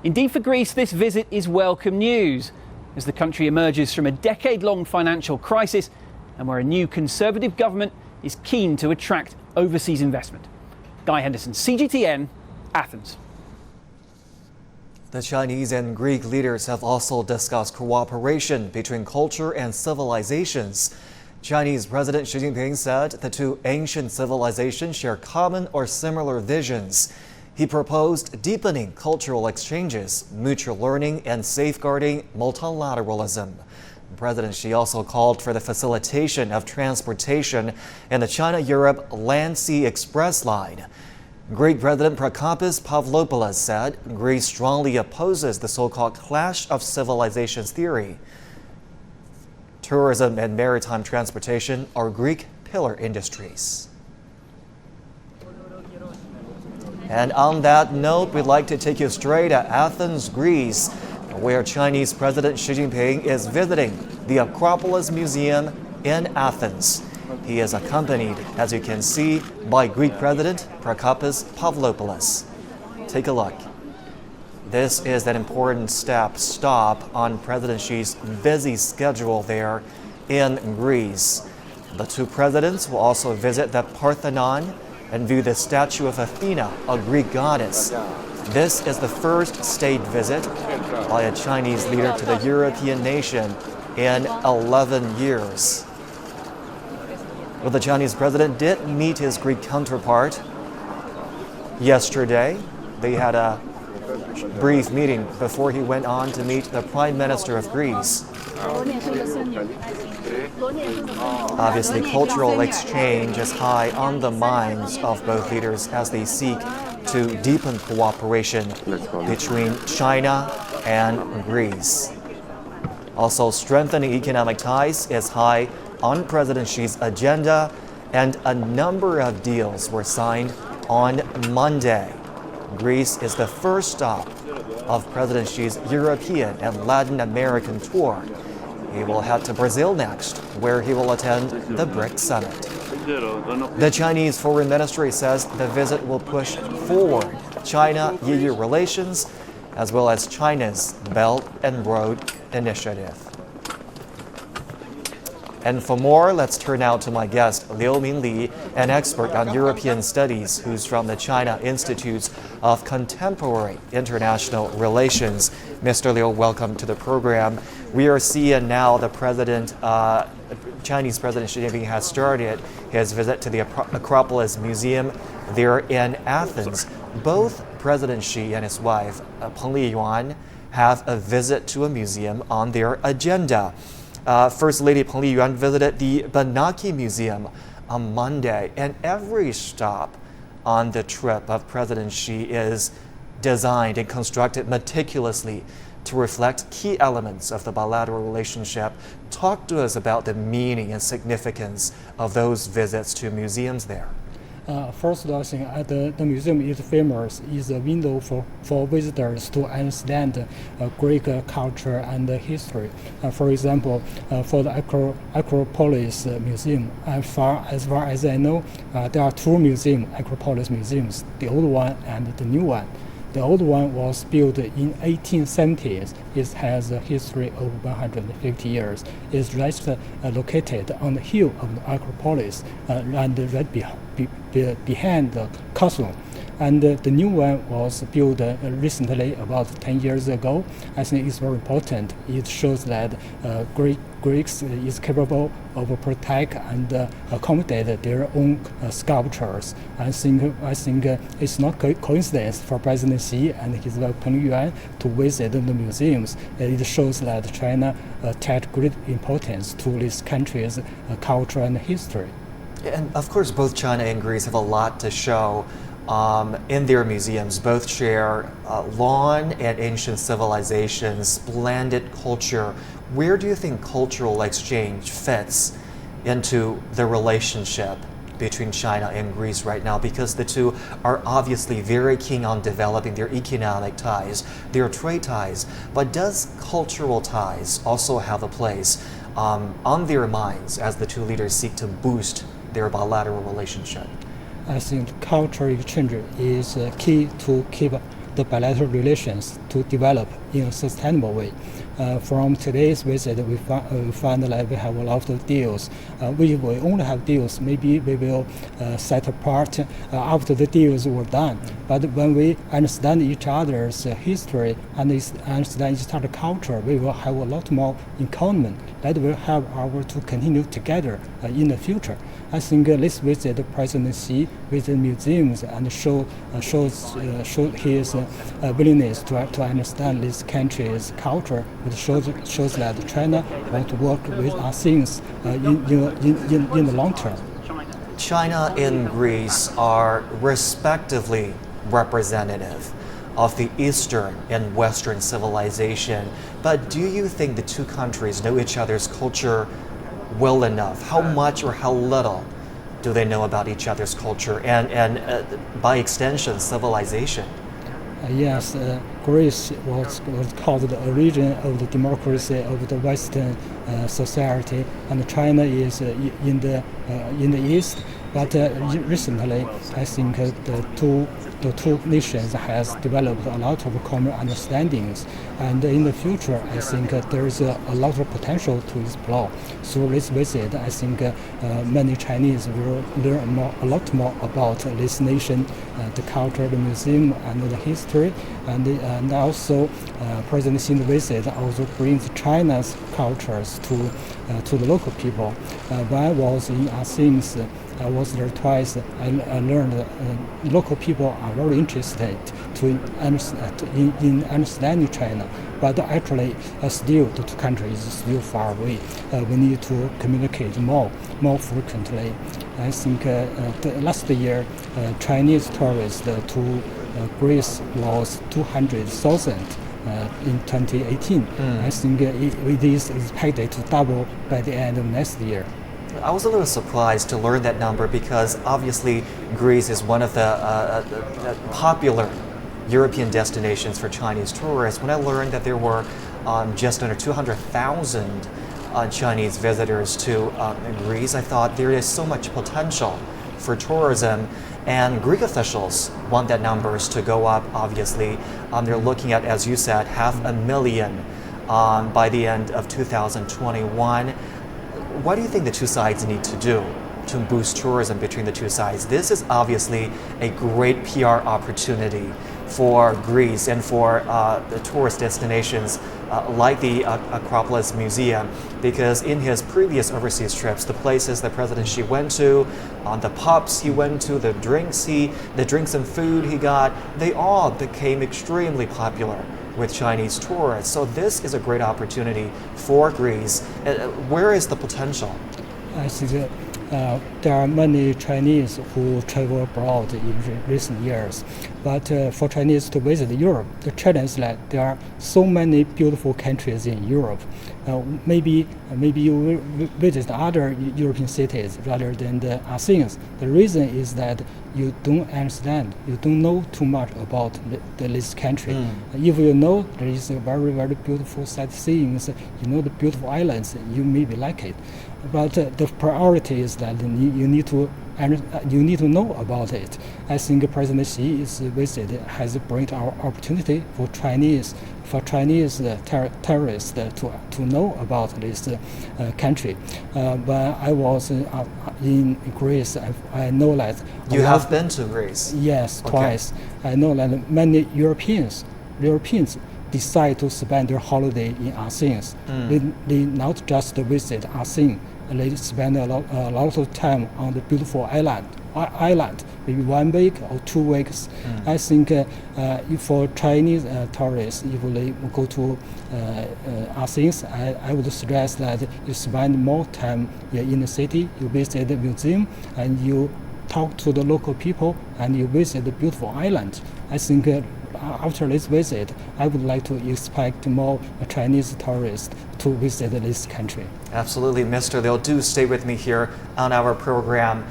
Indeed, for Greece, this visit is welcome news as the country emerges from a decade-long financial crisis and where a new Conservative government is keen to attract overseas investment. Guy Henderson, CGTN, Athens. The Chinese and Greek leaders have also discussed cooperation between culture and civilizations. Chinese President Xi Jinping said the two ancient civilizations share common or similar visions. He proposed deepening cultural exchanges, mutual learning, and safeguarding multilateralism. President Xi also called for the facilitation of transportation in the China-Europe Land-Sea Express line. Greek President Procopius Pavlopoulos said Greece strongly opposes the so-called clash of civilizations theory. Tourism and maritime transportation are Greek pillar industries. And on that note, we'd like to take you straight to Athens, Greece, where Chinese President Xi Jinping is visiting the Acropolis Museum in Athens. He is accompanied, as you can see, by Greek President Procopius Pavlopoulos. Take a look. This is an important stop on President Xi's busy schedule there in Greece. The two presidents will also visit the Parthenon and view the statue of Athena, a Greek goddess. This is the first state visit by a Chinese leader to the European nation in 11 years. Well, the Chinese president did meet his Greek counterpart yesterday. They had a brief meeting before he went on to meet the Prime Minister of Greece. Obviously, cultural exchange is high on the minds of both leaders as they seek to deepen cooperation between China and Greece. Also, strengthening economic ties is high on President Xi's agenda, and a number of deals were signed on Monday. Greece is the first stop of President Xi's European and Latin American tour. He will head to Brazil next, where he will attend the BRICS summit. The Chinese Foreign Ministry says the visit will push forward China-EU relations, as well as China's Belt and Road Initiative. And for more, let's turn now to my guest, Liu Mingli, an expert on European studies who's from the China Institute of Contemporary International Relations. Mr. Liu, welcome to the program. We are seeing now the Chinese President Xi Jinping has started his visit to the Acropolis Museum there in Athens. Both President Xi and his wife, Peng Liyuan, have a visit to a museum on their agenda. First Lady Peng Liyuan visited the Benaki Museum on Monday, and every stop on the trip of President Xi is designed and constructed meticulously to reflect key elements of the bilateral relationship. Talk to us about the meaning and significance of those visits to museums there. First, I think the museum is famous, is a window for visitors to understand Greek culture and history. For example, for the Acropolis Museum, as far as I know, there are two Acropolis museums, the old one and the new one. The old one was built in 1870s. It has a history of 150 years. It's located on the hill of the Acropolis and right behind the castle. And the new one was built recently, about 10 years ago. I think it's very important. It shows that Greeks is capable of protect and accommodate their own sculptures. I think it's not coincidence for President Xi and his wife Peng Liyuan to visit the museums. It shows that China attached great importance to this country's culture and history. And of course, both China and Greece have a lot to show in their museums. Both share long and ancient civilizations, splendid culture. Where do you think cultural exchange fits into the relationship between China and Greece right now? Because the two are obviously very keen on developing their economic ties, their trade ties. But does cultural ties also have a place on their minds as the two leaders seek to boost their bilateral relationship? I think cultural exchange is key to keep the bilateral relations to develop in a sustainable way. From today's visit, we find that we have a lot of deals. We will only have deals. Maybe we will set apart after the deals were done. But when we understand each other's history and understand each other's culture, we will have a lot more in common. That will help our to continue together in the future. I think this visit, President Xi visit museums and show his willingness to understand this country's culture. It shows that China want to work with ASEAN in the long term. China and Greece are respectively representative of the Eastern and Western civilization. But do you think the two countries know each other's culture well enough? How much or how little do they know about each other's culture and by extension, civilization? Yes, Greece was called the origin of the democracy of the Western society, and China is in the East. But recently, I think the two nations has developed a lot of common understandings, and in the future, I think there is a lot of potential to explore. Through this visit, I think many Chinese will learn a lot more about this nation, the culture, the museum, and the history, and also President Xi's visit also brings China's cultures to the local people. When I was in Athens, I was there twice. I learned local people are very interested in understanding China, but actually still the two countries is still far away. We need to communicate more frequently. I think last year Chinese tourists to Greece was 200,000. In 2018, I think it is expected to double by the end of next year. I was a little surprised to learn that number because obviously Greece is one of the popular European destinations for Chinese tourists. When I learned that there were just under 200,000 Chinese visitors to Greece, I thought there is so much potential for tourism. And Greek officials want that numbers to go up, obviously. They're looking at, as you said, 500,000 by the end of 2021. What do you think the two sides need to do to boost tourism between the two sides? This is obviously a great PR opportunity for Greece and for the tourist destinations like the Acropolis Museum, because in his previous overseas trips, the places that President Xi went to, the pubs he went to, the drinks and food he got, they all became extremely popular with Chinese tourists. So this is a great opportunity for Greece. Where is the potential? I think there are many Chinese who travel abroad in recent years. But for Chinese to visit Europe, the challenge is that there are so many beautiful countries in Europe. Maybe you will visit other European cities rather than the ASEAN. The reason is that you don't understand, you don't know too much about this country. If you know there is a very, very beautiful sightseeing, you know the beautiful islands, you maybe like it. But the priority is that you need to know about it. I think President Xi's visit has brought our opportunity for Chinese tourists to know about this country. When I was in Greece, I know that you have been to Greece. Yes, okay. Twice. I know that many Europeans decide to spend their holiday in ASEAN. They not just visit ASEAN. They spend a lot of time on the beautiful island, maybe 1 week or 2 weeks. I think for Chinese tourists, if they go to ASEAN, I would suggest that you spend more time in the city, you visit the museum, and you talk to the local people, and you visit the beautiful island. I think after this visit, I would like to expect more Chinese tourists to visit this country. Absolutely, Mr. Liu. Do stay with me here on our program.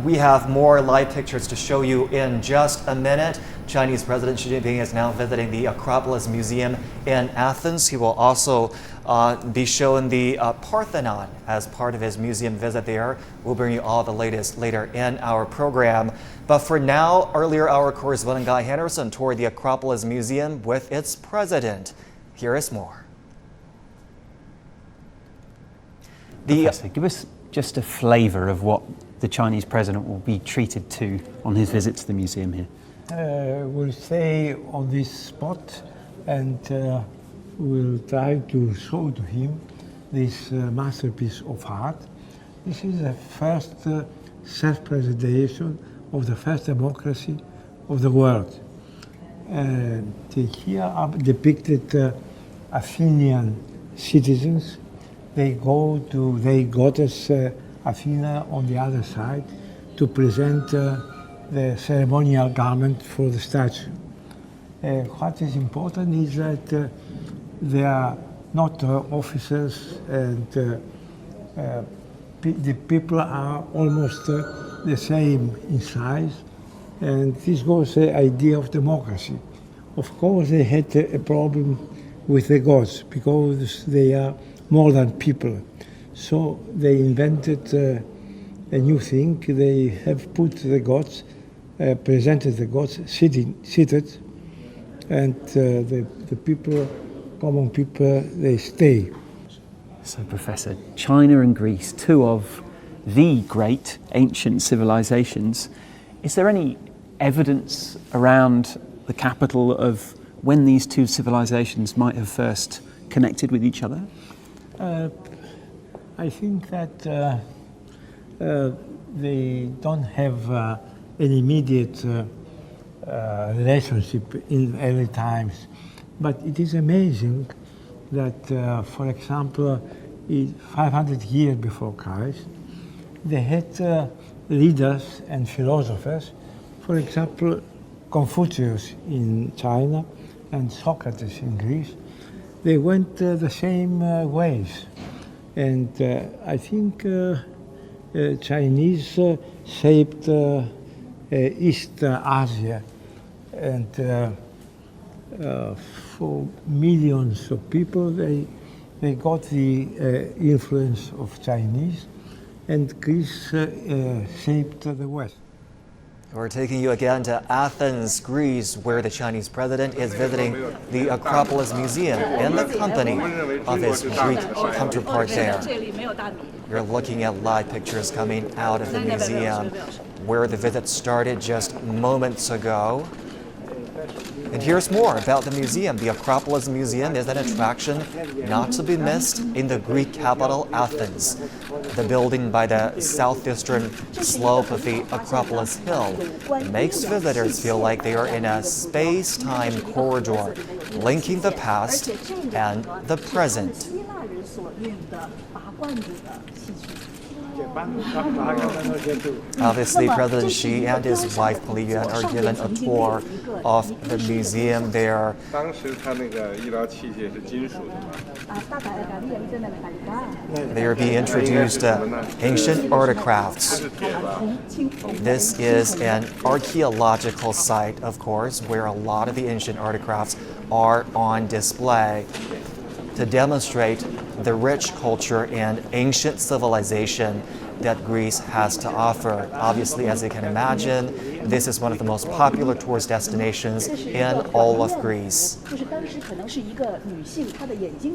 We have more live pictures to show you in just a minute. Chinese President Xi Jinping is now visiting the Acropolis Museum in Athens. He will also be shown the Parthenon as part of his museum visit there. We'll bring you all the latest later in our program. But for now, earlier our correspondent Guy Henderson toured the Acropolis Museum with its president. Here is more. Professor, give us just a flavour of what the Chinese president will be treated to on his visit to the museum here. We'll stay on this spot and we'll try to show to him this masterpiece of art. This is the first self-presentation of the first democracy of the world. Here are depicted Athenian citizens. They go to the goddess Athena on the other side to present the ceremonial garment for the statue. What is important is that they are not officers, and the people are almost the same in size, and this was the idea of democracy. Of course, they had a problem with the gods because they are more than people. So they invented a new thing. They have put the gods, presented the gods seated, and the people, common people, they stay. So, Professor, China and Greece, two of the great ancient civilizations. Is there any evidence around the capital of when these two civilizations might have first connected with each other? I think that they don't have an immediate relationship in early times, but it is amazing that, for example, 500 years before Christ, they had leaders and philosophers. For example, Confucius in China and Socrates in Greece. They went the same ways, and I think Chinese shaped East Asia, and for millions of people they got the influence of Chinese, and Greece shaped the West. We're taking you again to Athens, Greece, where the Chinese president is visiting the Acropolis Museum in the company of his Greek counterpart there. You're looking at live pictures coming out of the museum where the visit started just moments ago. And here's more about the museum. The Acropolis Museum is an attraction not to be missed in the Greek capital, Athens. The building by the southeastern slope of the Acropolis Hill makes visitors feel like they are in a space-time corridor, linking the past and the present. Obviously, President Xi and his wife Polian are given a tour of the museum there. They are being introduced to ancient artifacts. This is an archaeological site, of course, where a lot of the ancient artifacts are on display to demonstrate the rich culture and ancient civilization that Greece has to offer. Obviously, as you can imagine, this is one of the most popular tourist destinations in all of Greece.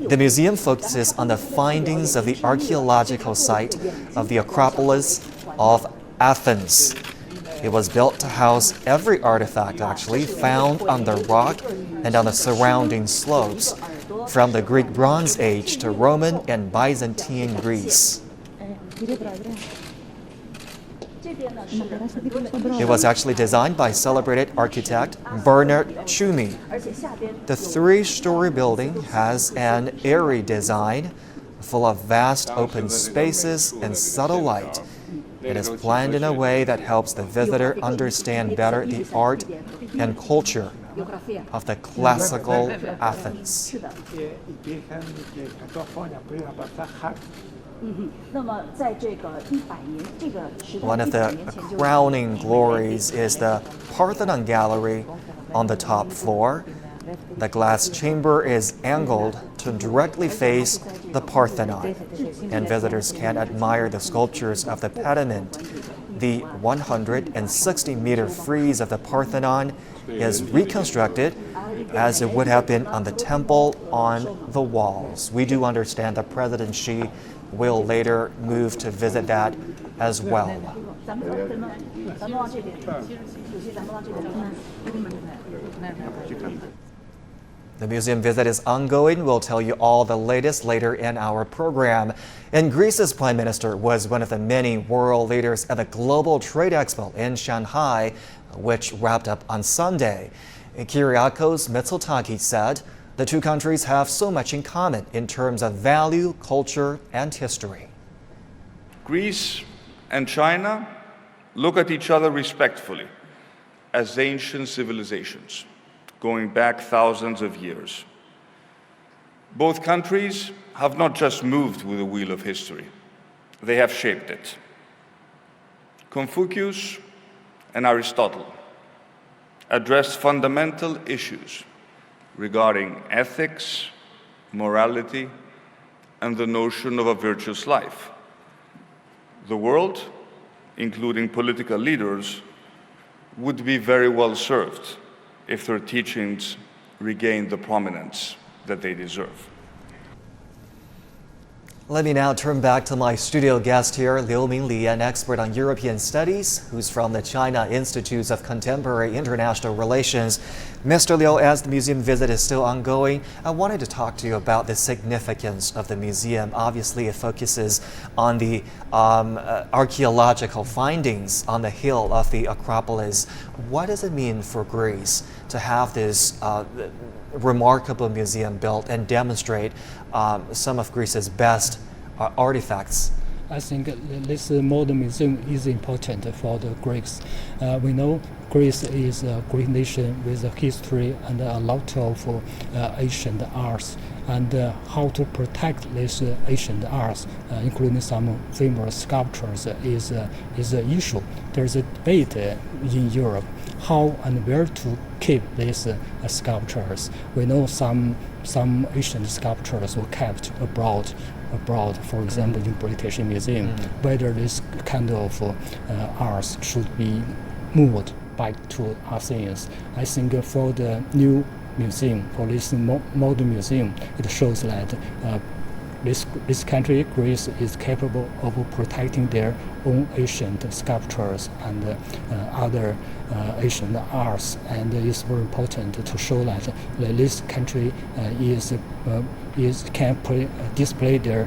The museum focuses on the findings of the archaeological site of the Acropolis of Athens. It was built to house every artifact, actually, found on the rock and on the surrounding slopes, from the Greek Bronze Age to Roman and Byzantine Greece. It was actually designed by celebrated architect Bernard Tschumi. The three-story building has an airy design, full of vast open spaces and subtle light. It is planned in a way that helps the visitor understand better the art and culture of the classical Athens. One of the crowning glories is the Parthenon Gallery on the top floor. The glass chamber is angled to directly face the Parthenon, and visitors can admire the sculptures of the pediment the 160-meter frieze of the Parthenon is reconstructed as it would have been on the temple on the walls. We do understand that President Xi will later move to visit that as well. The museum visit is ongoing. We'll tell you all the latest later in our program. And Greece's prime minister was one of the many world leaders at the Global Trade Expo in Shanghai, which wrapped up on Sunday. Kyriakos Mitsotakis said the two countries have so much in common in terms of value, culture, and history. Greece and China look at each other respectfully as ancient civilizations, going back thousands of years. Both countries have not just moved with the wheel of history, they have shaped it. Confucius and Aristotle addressed fundamental issues regarding ethics, morality, and the notion of a virtuous life. The world, including political leaders, would be very well served if their teachings regain the prominence that they deserve. Let me now turn back to my studio guest here, Liu Mingli, an expert on European studies, who's from the China Institute of Contemporary International Relations. Mr. Liu, as the museum visit is still ongoing, I wanted to talk to you about the significance of the museum. Obviously, it focuses on the archaeological findings on the hill of the Acropolis. What does it mean for Greece to have this remarkable museum built and demonstrate some of Greece's best artifacts? I think this modern museum is important for the Greeks. We know Greece is a great nation with a history and a lot of ancient arts, and how to protect these ancient arts, including some famous sculptures, is an issue. There's a debate in Europe how and where to keep these sculptures. We know some ancient sculptures were kept abroad, for example, in British Museum. Whether this kind of arts should be moved back to Athens. I think for the new museum, for this modern museum, it shows that this country, Greece, is capable of protecting their own ancient sculptures and other ancient arts, and it's very important to show that this country can display their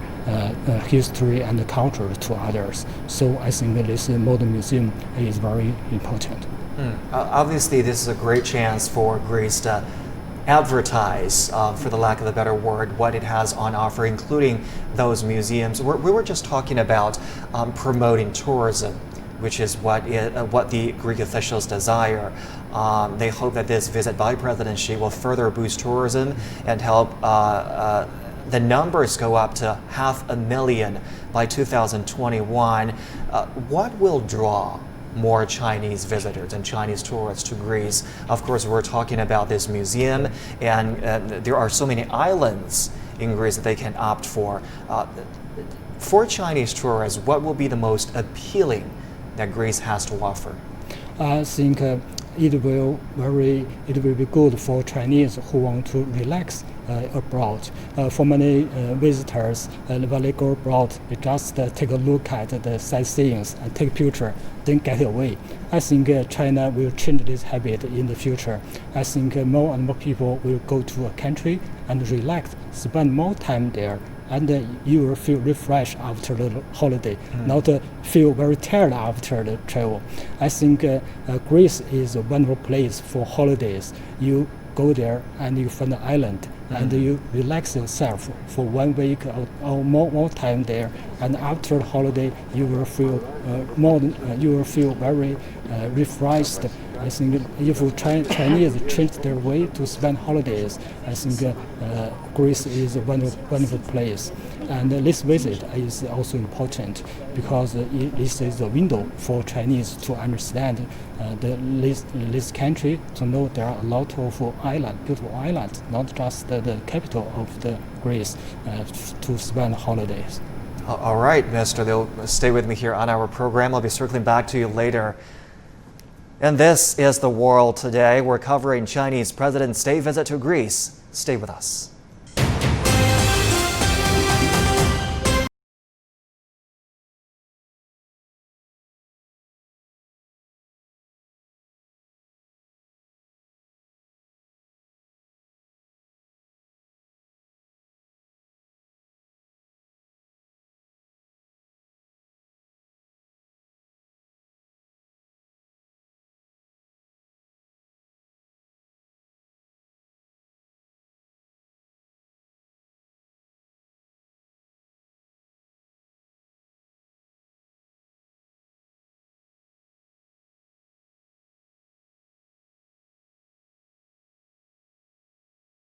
history and culture to others. So I think this modern museum is very important. Obviously, this is a great chance for Greece to advertise, for the lack of a better word, what it has on offer, including those museums. We were just talking about promoting tourism, which is what the Greek officials desire. They hope that this visit by President Xi will further boost tourism and help the numbers go up to 500,000 by 2021. What will draw more Chinese visitors and Chinese tourists to Greece? Of course, we're talking about this museum, and there are so many islands in Greece that they can opt for. For Chinese tourists, what will be the most appealing that Greece has to offer? I think it will be good for Chinese who want to relax abroad. For many visitors, when they go abroad, they just take a look at the sightseeing and take a picture, then get away. I think China will change this habit in the future. I think more and more people will go to a country and relax, spend more time there, and you will feel refreshed after the holiday, not feel very tired after the travel. I think Greece is a wonderful place for holidays. You go there and you find an island, and you relax yourself for 1 week or more time there. And after the holiday, you will feel very refreshed. I think if Chinese change their way to spend holidays, I think Greece is a wonderful place. And this visit is also important because this is a window for Chinese to understand this country, to know there are a lot of beautiful islands, not just the capital of the Greece, to spend holidays. All right, Mr. Liu, stay with me here on our program. I'll be circling back to you later. And this is The World Today. We're covering Chinese President's state visit to Greece. Stay with us.